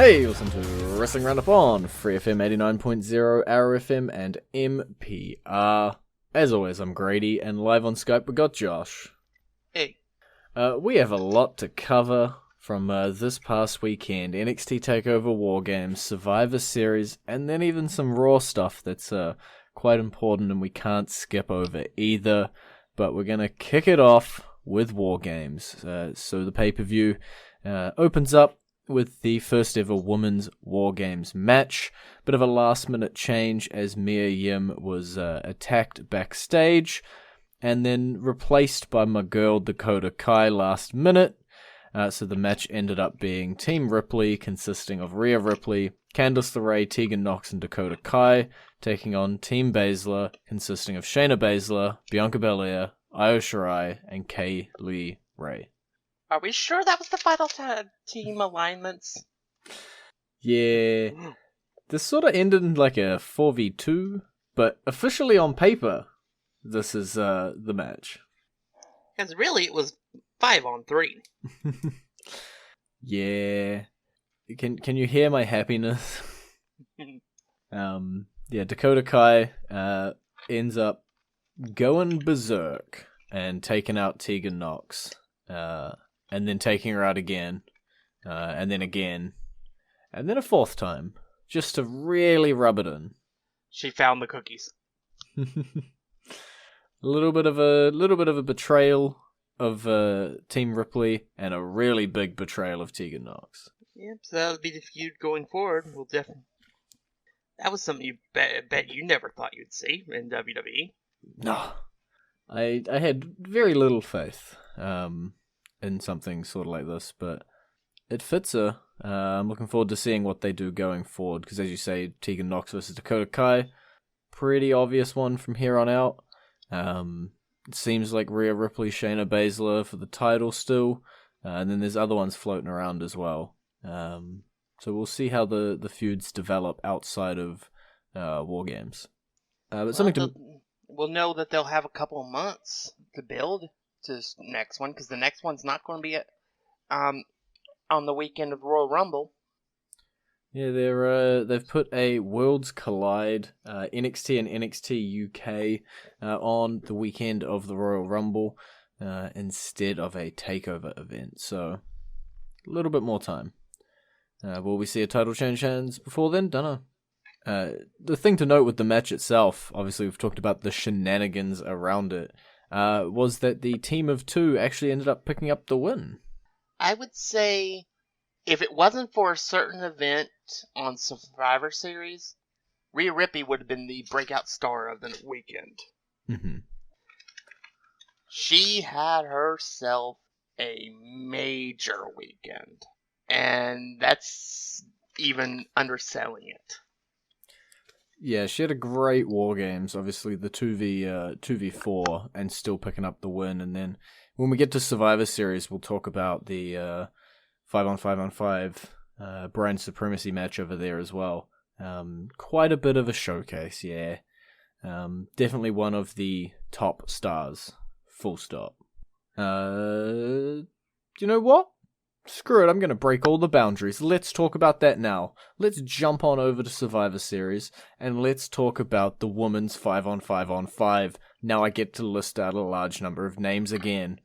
Hey, listen to Wrestling Roundup on FreeFM 89.0, ArrowFM, and MPR. As always, I'm Grady, and live on Skype we got Josh. Hey. We have a lot to cover from this past weekend. NXT Takeover War Games, Survivor Series, and then even some Raw stuff that's quite important and we can't skip over either. But we're going to kick it off with War Games. So the pay-per-view opens up with the first ever women's War Games match. Bit of a last minute change as Mia Yim was attacked backstage and then replaced by my girl Dakota Kai last minute. So the match ended up being Team Ripley, consisting of Rhea Ripley, Candice LeRae, Tegan Nox, and Dakota Kai, taking on Team Baszler, consisting of Shayna Baszler, Bianca Belair, Io Shirai, and Kay Lee Ray. Are we sure that was the final team alignments? Yeah. This sort of ended in like a 4v2, but officially on paper, this is the match. Because really it was 5-on-3. Yeah. Can you hear my happiness? Dakota Kai ends up going berserk and taking out Tegan Nox. And then taking her out again. And then again. And then a fourth time. Just to really rub it in. She found the cookies. A little bit of a betrayal of Team Ripley and a really big betrayal of Tegan Nox. Yep, so that'll be the feud going forward. We'll definitely. That was something you bet you never thought you'd see in WWE. No, I had very little faith in something sort of like this, but it fits her. I'm looking forward to seeing what they do going forward because, as you say, Tegan Nox versus Dakota Kai, pretty obvious one from here on out. It seems like Rhea Ripley, Shayna Baszler for the title still, and then there's other ones floating around as well. So we'll see how the feuds develop outside of War Games. We'll know that they'll have a couple of months to build to the next one, because the next one's not going to be on the weekend of Royal Rumble. Yeah, they've put a Worlds Collide NXT and NXT UK on the weekend of the Royal Rumble instead of a takeover event. So a little bit more time. Will we see a title change hands before then? Dunno. The thing to note with the match itself, obviously we've talked about the shenanigans around it, was that the team of two actually ended up picking up the win. I would say if it wasn't for a certain event on Survivor Series, Rhea Ripley would have been the breakout star of the weekend. Mm-hmm. She had herself a major weekend, and that's even underselling it. Yeah, she had a great War Games, obviously the 2v4, and still picking up the win. And then when we get to Survivor Series, we'll talk about the 5-on-5-on-5 brand supremacy match over there as well. Quite a bit of a showcase, yeah. Definitely one of the top stars, full stop. Do you know what? Screw it, I'm going to break all the boundaries. Let's talk about that now. Let's jump on over to Survivor Series, and let's talk about the women's 5-on-5-on-5. Now I get to list out a large number of names again.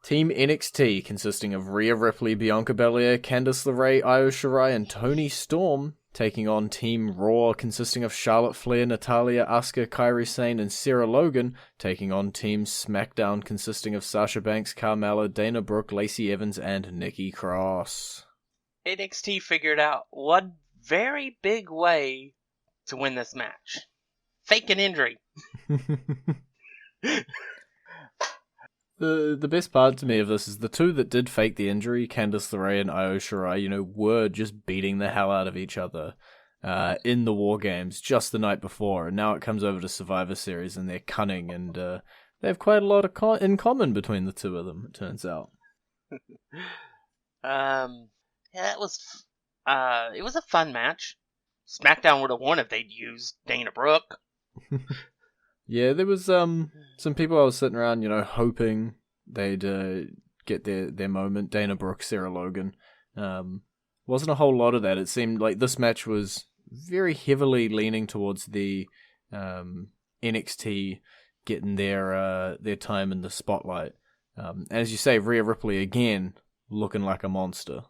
Team NXT, consisting of Rhea Ripley, Bianca Belair, Candice LeRae, Io Shirai, and Toni Storm, taking on Team Raw, consisting of Charlotte Flair, Natalya, Asuka, Kairi Sane, and Sarah Logan, taking on Team SmackDown, consisting of Sasha Banks, Carmella, Dana Brooke, Lacey Evans, and Nikki Cross. NXT figured out one very big way to win this match. Fake an injury. The best part to me of this is the two that did fake the injury, Candice LeRae and Io Shirai, were just beating the hell out of each other in the War Games just the night before. And now it comes over to Survivor Series and they're cunning and they have quite a lot in common between the two of them, it turns out. It was a fun match. SmackDown would have won if they'd used Dana Brooke. Yeah, there was some people I was sitting around, hoping they'd get their moment. Dana Brooke, Sarah Logan. wasn't a whole lot of that. It seemed like this match was very heavily leaning towards the NXT getting their time in the spotlight. As you say, Rhea Ripley again looking like a monster.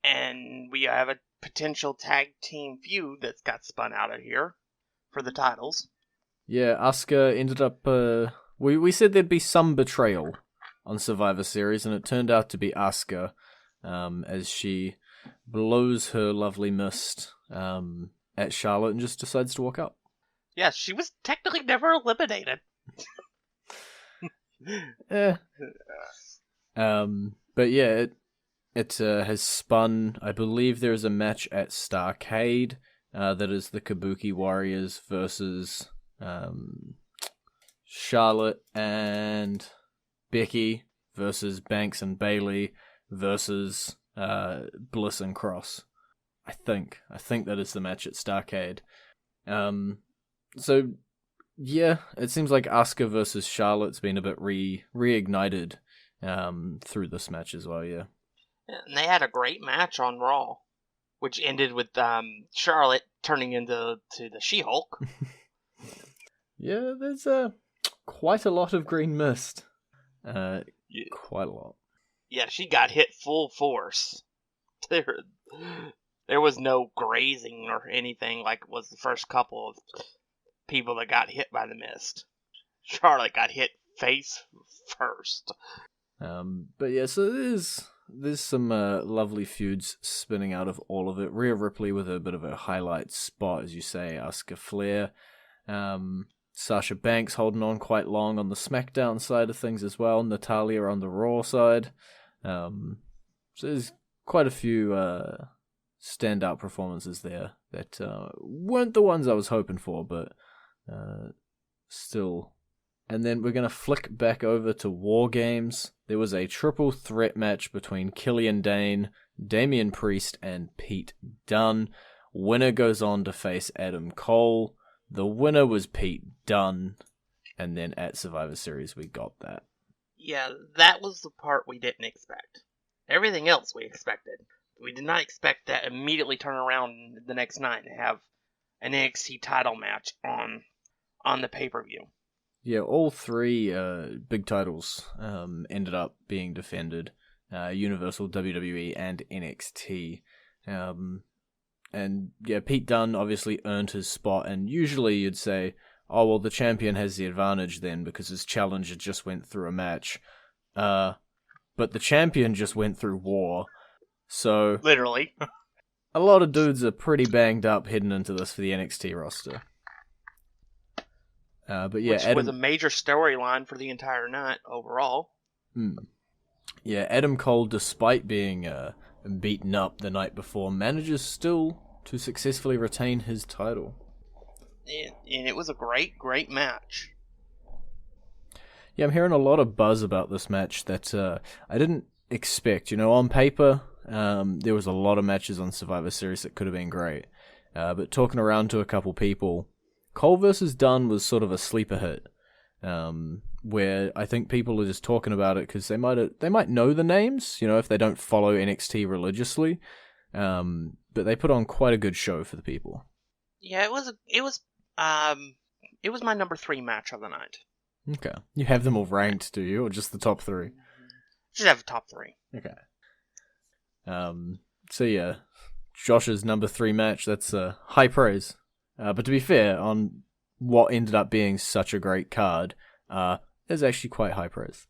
And we have a potential tag team feud that's got spun out of here for the titles. Yeah, Asuka ended up... we said there'd be some betrayal on Survivor Series, and it turned out to be Asuka as she blows her lovely mist at Charlotte and just decides to walk up. Yeah, she was technically never eliminated. But yeah, it has spun. I believe there is a match at Starrcade that is the Kabuki Warriors versus Charlotte and Becky versus Banks and Bayley versus Bliss and Cross. I think that is the match at Starrcade. So yeah, it seems like Asuka versus Charlotte's been a bit reignited through this match as well. Yeah. And they had a great match on Raw, which ended with Charlotte turning into the She-Hulk. Yeah, there's quite a lot of green mist. Quite a lot. Yeah, she got hit full force. There was no grazing or anything like was the first couple of people that got hit by the mist. Charlotte got hit face first. But yeah, so there's some lovely feuds spinning out of all of it. Rhea Ripley with a bit of a highlight spot, as you say. Asuka Flair. Sasha Banks holding on quite long on the SmackDown side of things as well. Natalya on the Raw side. So there's quite a few standout performances there that weren't the ones I was hoping for, but still. And then we're going to flick back over to War Games. There was a triple threat match between Killian Dane, Damian Priest, and Pete Dunne. Winner goes on to face Adam Cole. The winner was Pete Dunne. And then at Survivor Series, we got that. Yeah, that was the part we didn't expect. Everything else we expected. We did not expect that immediately turn around the next night and have an NXT title match on the pay-per-view. Yeah, all three big titles ended up being defended. Universal, WWE, and NXT. And yeah, Pete Dunne obviously earned his spot, and usually you'd say, oh, well, the champion has the advantage then because his challenger just went through a match. But the champion just went through war. So literally. A lot of dudes are pretty banged up heading into this for the NXT roster. But yeah, which was a major storyline for the entire night overall. Yeah, Adam Cole, despite being beaten up the night before, manages still to successfully retain his title. And it was a great match. Yeah, I'm hearing a lot of buzz about this match that I didn't expect. You know, on paper, there was a lot of matches on Survivor Series that could have been great. But talking around to a couple people, Cole versus Dunne was sort of a sleeper hit, where I think people are just talking about it because they might know the names, you know, if they don't follow NXT religiously. But they put on quite a good show for the people. Yeah, it was my number 3 match of the night. Okay, you have them all ranked, do you, or just the top 3? Just have a top 3. Okay. So yeah, Josh's number 3 match. That's high praise. But to be fair, on what ended up being such a great card, is actually quite high praise.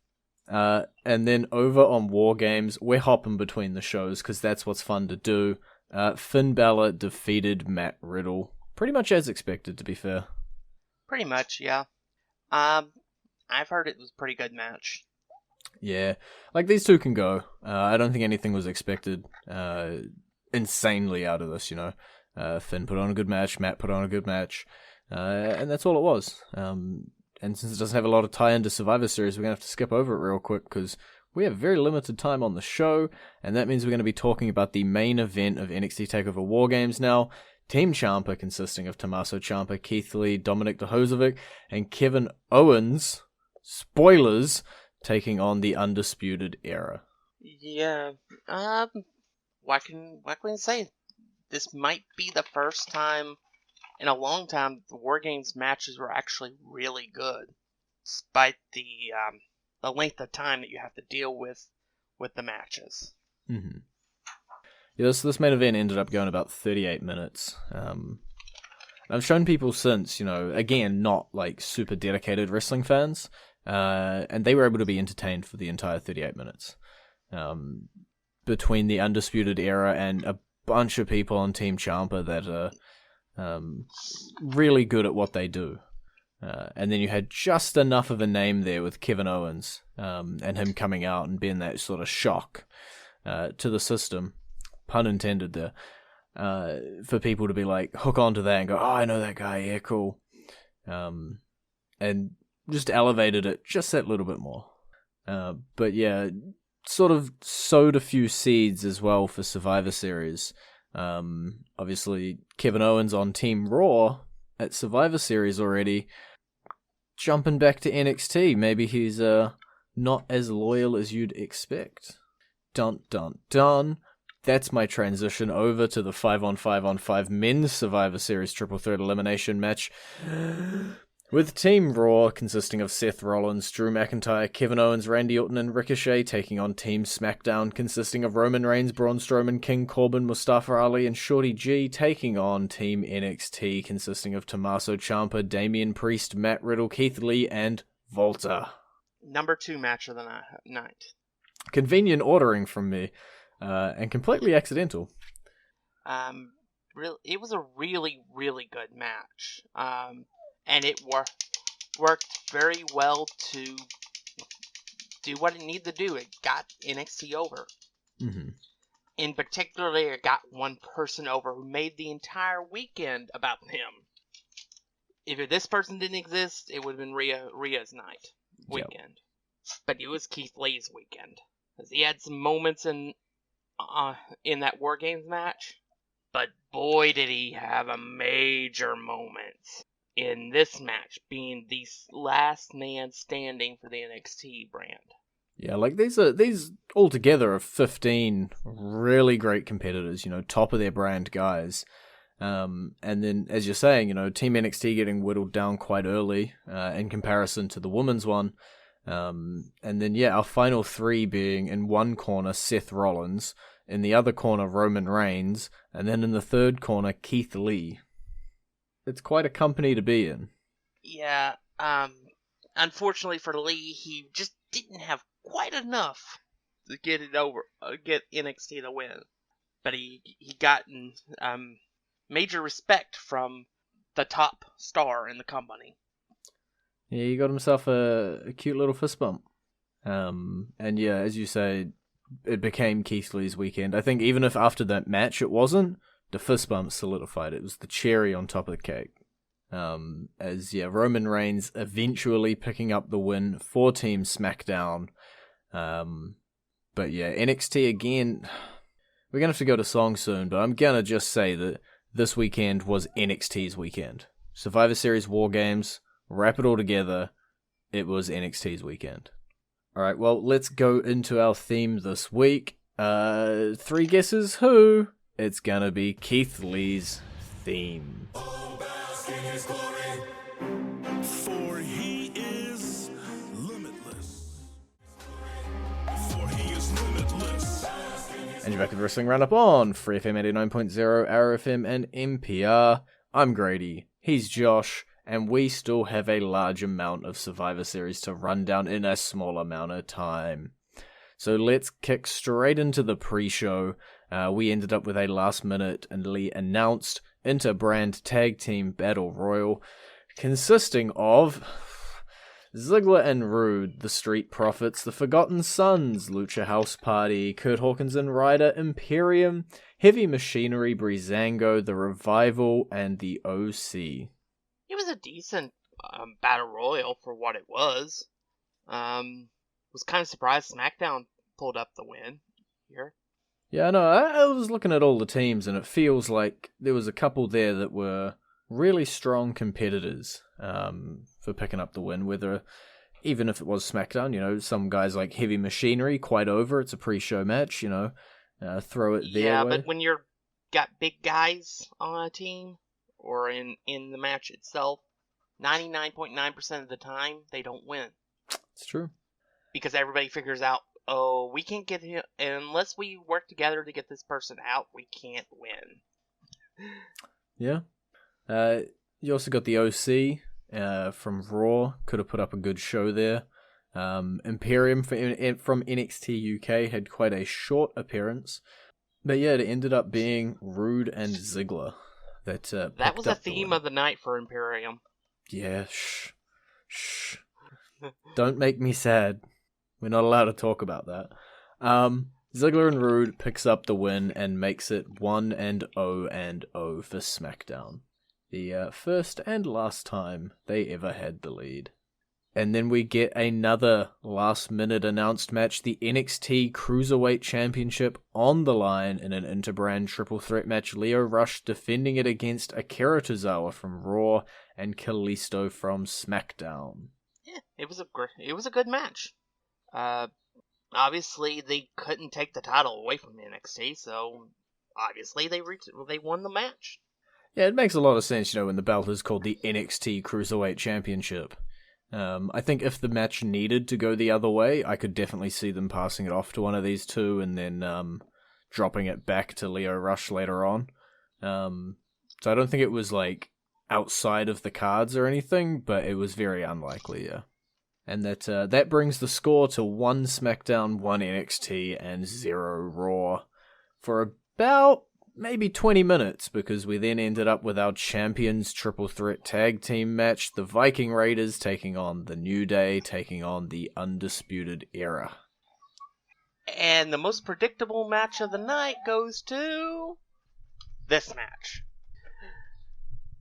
And then over on War Games, we're hopping between the shows because that's what's fun to do. Finn Balor defeated Matt Riddle, pretty much as expected, to be fair. Pretty much, yeah. I've heard it was a pretty good match. Yeah, like these two can go. I don't think anything was expected insanely out of this, you know. Finn put on a good match, Matt put on a good match, and that's all it was. And since it doesn't have a lot of tie-in to Survivor Series, we're going to have to skip over it real quick because we have very limited time on the show, and that means we're going to be talking about the main event of NXT TakeOver War Games now. Team Ciampa, consisting of Tommaso Ciampa, Keith Lee, Dominic DeHozovic, and Kevin Owens, spoilers, taking on the Undisputed Era. Yeah, what can we say? This might be the first time in a long time the War Games matches were actually really good, despite the length of time that you have to deal with the matches. Mm-hmm. Yeah, this main event ended up going about 38 minutes. I've shown people since, again, not like super dedicated wrestling fans, and they were able to be entertained for the entire 38 minutes. Between the Undisputed Era and a bunch of people on Team Ciampa that are really good at what they do. And then you had just enough of a name there with Kevin Owens and him coming out and being that sort of shock to the system, pun intended there, for people to be like, hook onto that and go, oh, I know that guy, yeah, cool. And just elevated it just that little bit more. But yeah, sort of sowed a few seeds as well for Survivor Series. Obviously, Kevin Owens on Team Raw at Survivor Series already, jumping back to NXT. Maybe he's not as loyal as you'd expect. Dun dun dun. That's my transition over to the 5-on-5-on-5 men's Survivor Series triple threat elimination match. With Team Raw consisting of Seth Rollins, Drew McIntyre, Kevin Owens, Randy Orton, and Ricochet, taking on Team SmackDown consisting of Roman Reigns, Braun Strowman, King Corbin, Mustafa Ali, and Shorty G, taking on Team NXT consisting of Tommaso Ciampa, Damian Priest, Matt Riddle, Keith Lee, and Volta. Number 2 match of the night. Convenient ordering from me, and completely accidental. It was a really, really good match. And it worked very well to do what it needed to do. It got NXT over. Mm-hmm. In particular, it got one person over who made the entire weekend about him. If this person didn't exist, it would have been Rhea's weekend. Yep. But it was Keith Lee's weekend. Because he had some moments in that War Games match. But boy, did he have a major moment in this match, being the last man standing for the NXT brand. Yeah, like these altogether are 15 really great competitors, top of their brand guys. And then, as you're saying, Team NXT getting whittled down quite early in comparison to the women's one. And then, yeah, our final 3 being in one corner, Seth Rollins, in the other corner, Roman Reigns, and then in the third corner, Keith Lee. It's quite a company to be in. Yeah, unfortunately for Lee, he just didn't have quite enough to get it over, get NXT to win. But he gotten major respect from the top star in the company. Yeah, he got himself a cute little fist bump. And yeah, as you say, it became Keith Lee's weekend. I think even if after that match it wasn't, the fist bump solidified. It was the cherry on top of the cake. Roman Reigns eventually picking up the win for Team SmackDown. But yeah, NXT again, we're going to have to go to song soon, but I'm going to just say that this weekend was NXT's weekend. Survivor Series War Games, wrap it all together, it was NXT's weekend. Alright, well, let's go into our theme this week. 3 guesses who? It's gonna be Keith Lee's theme. Oh, bask in his glory, for he is limitless. For he is limitless. And you're back with Wrestling Roundup on FreeFM 89.0, ArrowFM, and NPR. I'm Grady, he's Josh, and we still have a large amount of Survivor Series to run down in a small amount of time. So let's kick straight into the pre-show. We ended up with a last-minute and announced inter-brand tag team battle royal consisting of Ziggler and Rude, the Street Profits, the Forgotten Sons, Lucha House Party, Kurt Hawkins and Ryder, Imperium, Heavy Machinery, Breezango, The Revival, and the OC. It was a decent battle royal for what it was. Was kind of surprised SmackDown pulled up the win here. Yeah, no, I was looking at all the teams, and it feels like there was a couple there that were really strong competitors for picking up the win, whether, even if it was SmackDown, some guys like Heavy Machinery, quite over, it's a pre-show match, throw it their Yeah, way. but when you're got big guys on a team, or in the match itself, 99.9% of the time, they don't win. It's true. Because everybody figures out, oh, we can't get him, unless we work together to get this person out, we can't win. Yeah. You also got the OC from Raw. Could have put up a good show there. Imperium from NXT UK had quite a short appearance. But yeah, it ended up being Rude and Ziggler that was a theme of the night for Imperium. Yeah, shh. Don't make me sad. We're not allowed to talk about that. Ziggler and Rude picks up the win and makes it 1-0 for SmackDown. The first and last time they ever had the lead. And then we get another last-minute announced match, the NXT Cruiserweight Championship on the line in an interbrand triple threat match. Lio Rush defending it against Akira Tozawa from Raw and Kalisto from SmackDown. Yeah, it was a good match. Obviously they couldn't take the title away from NXT, so obviously they won the match. Yeah, it makes a lot of sense, when the belt is called the NXT Cruiserweight Championship. I think if the match needed to go the other way, I could definitely see them passing it off to one of these two and then dropping it back to Lio Rush later on. So I don't think it was outside of the cards or anything, but it was very unlikely, yeah. And that brings the score to 1 SmackDown, 1 NXT, and 0 Raw for about maybe 20 minutes, because we then ended up with our Champions Triple Threat Tag Team match, the Viking Raiders taking on the New Day, taking on the Undisputed Era. And the most predictable match of the night goes to this match.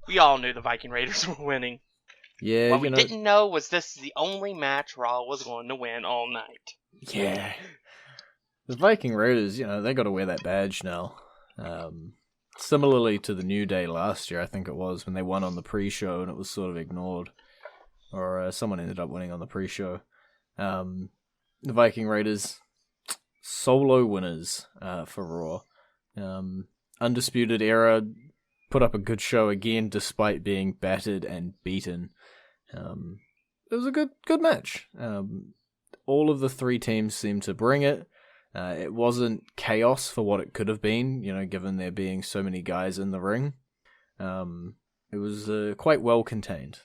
We all knew the Viking Raiders were winning. Yeah, what we didn't know was this is the only match Raw was going to win all night. Yeah. The Viking Raiders, they got to wear that badge now. Similarly to the New Day last year, I think it was, when they won on the pre-show and it was sort of ignored. Or someone ended up winning on the pre-show. The Viking Raiders, solo winners for Raw. Undisputed Era put up a good show again, despite being battered and beaten. It was a good match. All of the three teams seemed to bring it. It wasn't chaos for what it could have been, given there being so many guys in the ring. It was quite well contained.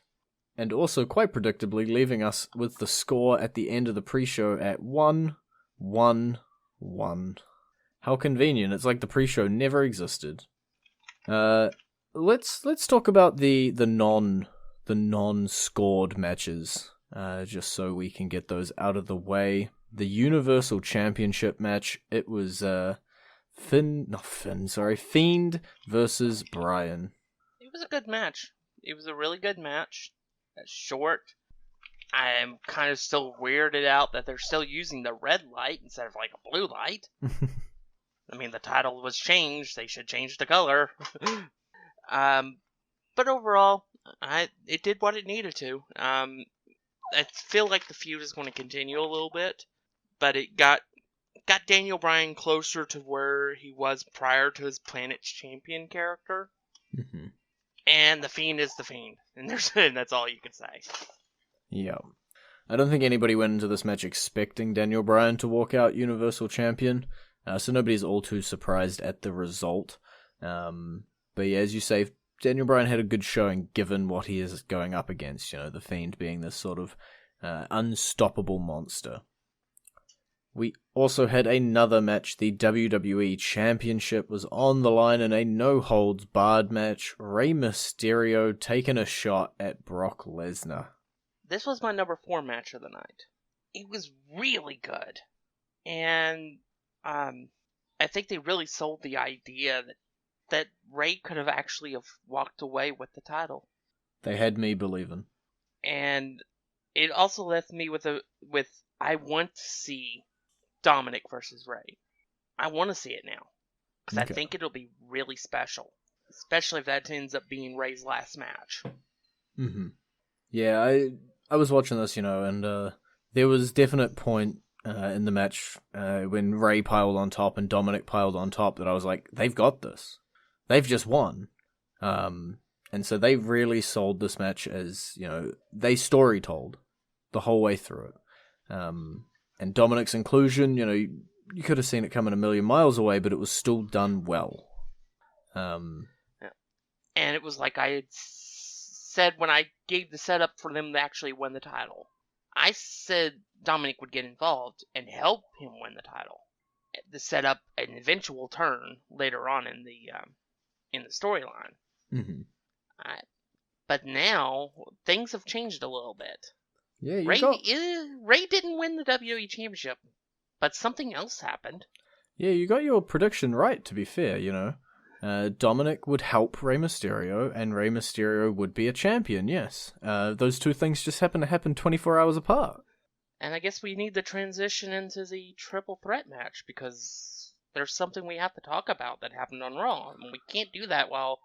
And also, quite predictably, leaving us with the score at the end of the pre-show at 1-1-1. How convenient. It's like the pre-show never existed. Let's talk about the non-scored matches, just so we can get those out of the way. The Universal Championship match, it was Fiend versus Bryan. It was a good match. It was a really good match. It's short. I'm kind of still weirded out that they're still using the red light instead of a blue light. I mean, the title was changed. They should change the color. But overall, it did what it needed to. I feel like the feud is going to continue a little bit, but it got Daniel Bryan closer to where he was prior to his Planet's Champion character. Mm-hmm. And the Fiend is the Fiend, and that's all you can say. Yeah. I don't think anybody went into this match expecting Daniel Bryan to walk out Universal Champion, so nobody's all too surprised at the result. But yeah, as you say, Daniel Bryan had a good showing given what he is going up against, the Fiend being this sort of unstoppable monster. We also had another match. The WWE Championship was on the line in a no-holds-barred match. Rey Mysterio taking a shot at Brock Lesnar. This was my number 4 match of the night. It was really good. And I think they really sold the idea that Rey could have actually walked away with the title. They had me believing. And it also left me with I want to see Dominic versus Rey. I want to see it now. Because I think it'll be really special. Especially if that ends up being Rey's last match. Mm-hmm. Yeah, I was watching this, and there was definite point in the match when Ray piled on top and Dominic piled on top that I was like, they've got this. They've just won. And so they really sold this match as, they story told the whole way through it. And Dominic's inclusion, you could have seen it coming a million miles away, but it was still done well. Yeah. And it was like I had said when I gave the setup for them to actually win the title. I said Dominic would get involved and help him win the title to set up an eventual turn later on in the storyline. Mm-hmm. But now things have changed a little bit. Yeah, Ray didn't win the WWE Championship, but something else happened. Yeah, you got your prediction right, to be fair, Dominic would help Rey Mysterio, and Rey Mysterio would be a champion, yes. Those two things just happen to happen 24 hours apart. And I guess we need to transition into the triple threat match, because there's something we have to talk about that happened on Raw. And we can't do that while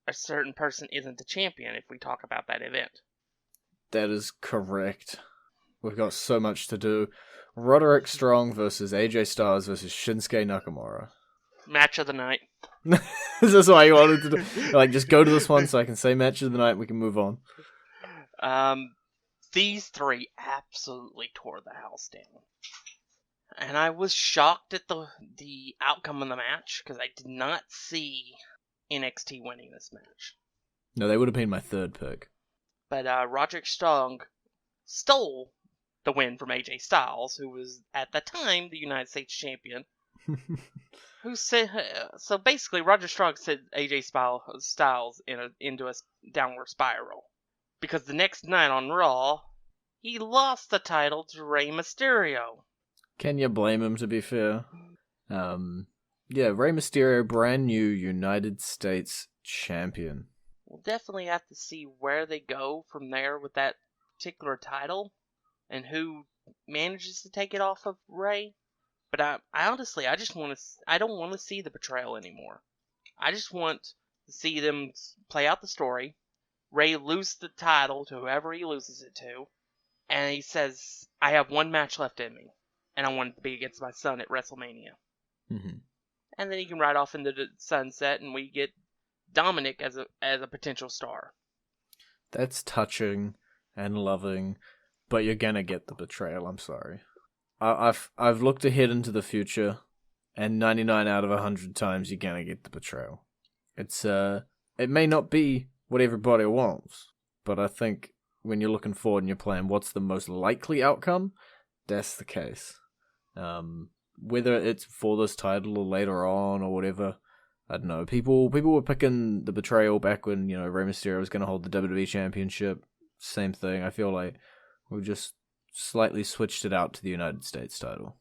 a certain person isn't the champion if we talk about that event. That is correct. We've got so much to do. Roderick Strong versus AJ Styles versus Shinsuke Nakamura. Match of the night. Is this why you wanted to do? Like, just go to this one so I can say match of the night and we can move on. These three absolutely tore the house down. And I was shocked at the outcome of the match, because I did not see NXT winning this match. No, they would have been my third pick. But Roderick Strong stole the win from AJ Styles, who was at the time the United States champion. Who said so? Basically, Roderick Strong sent AJ Styles into a downward spiral, because the next night on Raw, he lost the title to Rey Mysterio. Can you blame him? To be fair, yeah, Rey Mysterio, brand new United States champion. We'll definitely have to see where they go from there with that particular title, and who manages to take it off of Rey. But I honestly, I don't want to see the betrayal anymore. I just want to see them play out the story. Rey lose the title to whoever he loses it to, and he says, I have one match left in me, and I want it to be against my son at WrestleMania. Mm-hmm. And then he can ride off into the sunset, and we get Dominic as a potential star. That's touching and loving, but you're gonna get the betrayal, I'm sorry. I've looked ahead into the future, and 99 out of 100 times you're gonna get the betrayal. It may not be what everybody wants, but I think when you're looking forward and you're playing what's the most likely outcome, that's the case. Whether it's for this title or later on or whatever, I don't know. People were picking the betrayal back when, Rey Mysterio was going to hold the WWE Championship. Same thing. I feel like we've just slightly switched it out to the United States title.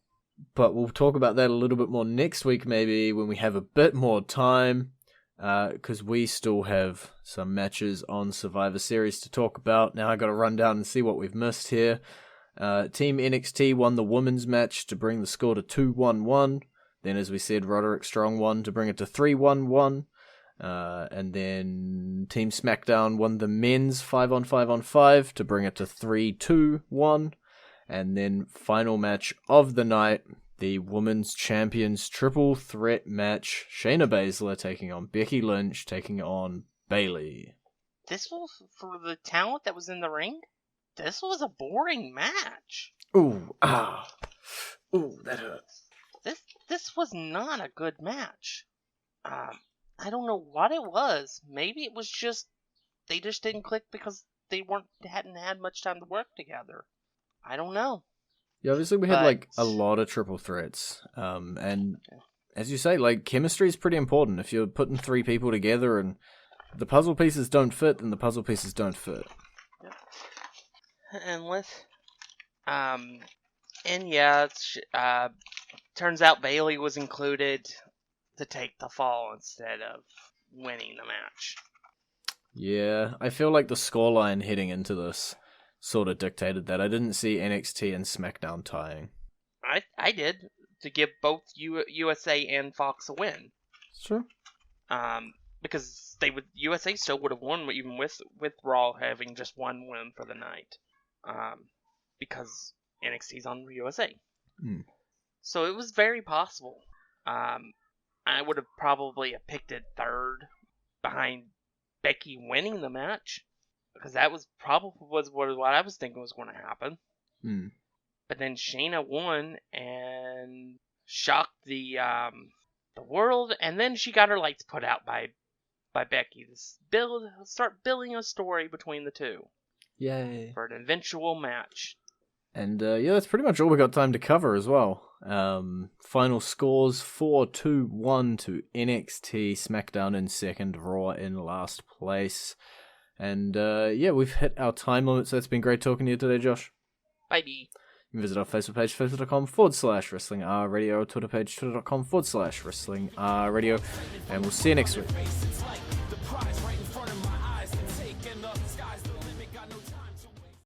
But we'll talk about that a little bit more next week, maybe, when we have a bit more time, because we still have some matches on Survivor Series to talk about. Now I got to run down and see what we've missed here. Team NXT won the women's match to bring the score to 2-1-1. Then, as we said, Roderick Strong won to bring it to 3-1-1. And then Team SmackDown won the men's 5-on-5-on-5 to bring it to 3-2-1. And then final match of the night, the Women's Champions Triple Threat match. Shayna Baszler taking on Becky Lynch, taking on Bayley. This was, for the talent that was in the ring, this was a boring match. Ooh, that hurt. This was not a good match. I don't know what it was. Maybe it was just they just didn't click because they hadn't had much time to work together. I don't know. Yeah, obviously we had a lot of triple threats. And as you say, chemistry is pretty important. If you're putting three people together and the puzzle pieces don't fit, then the puzzle pieces don't fit. Yep. Turns out Bayley was included to take the fall instead of winning the match. Yeah, I feel like the scoreline heading into this sort of dictated that. I didn't see NXT and SmackDown tying. I did, to give both USA and Fox a win. Sure. Because USA still would have won even with Raw having just one win for the night. Because NXT's on USA. Mm. So it was very possible. I would have probably picked it third behind Becky winning the match, because that was probably what I was thinking was going to happen. Mm. But then Shayna won and shocked the world, and then she got her lights put out by Becky to start building a story between the two. Yay. For an eventual match. And that's pretty much all we got time to cover as well. Final scores 4-2-1 to NXT, SmackDown in second, Raw in last place. And we've hit our time limit, so it's been great talking to you today, Josh. Bye. You can visit our Facebook page, facebook.com/WrestlingRadio, Twitter page, twitter.com/WrestlingRadio, and we'll see you next week.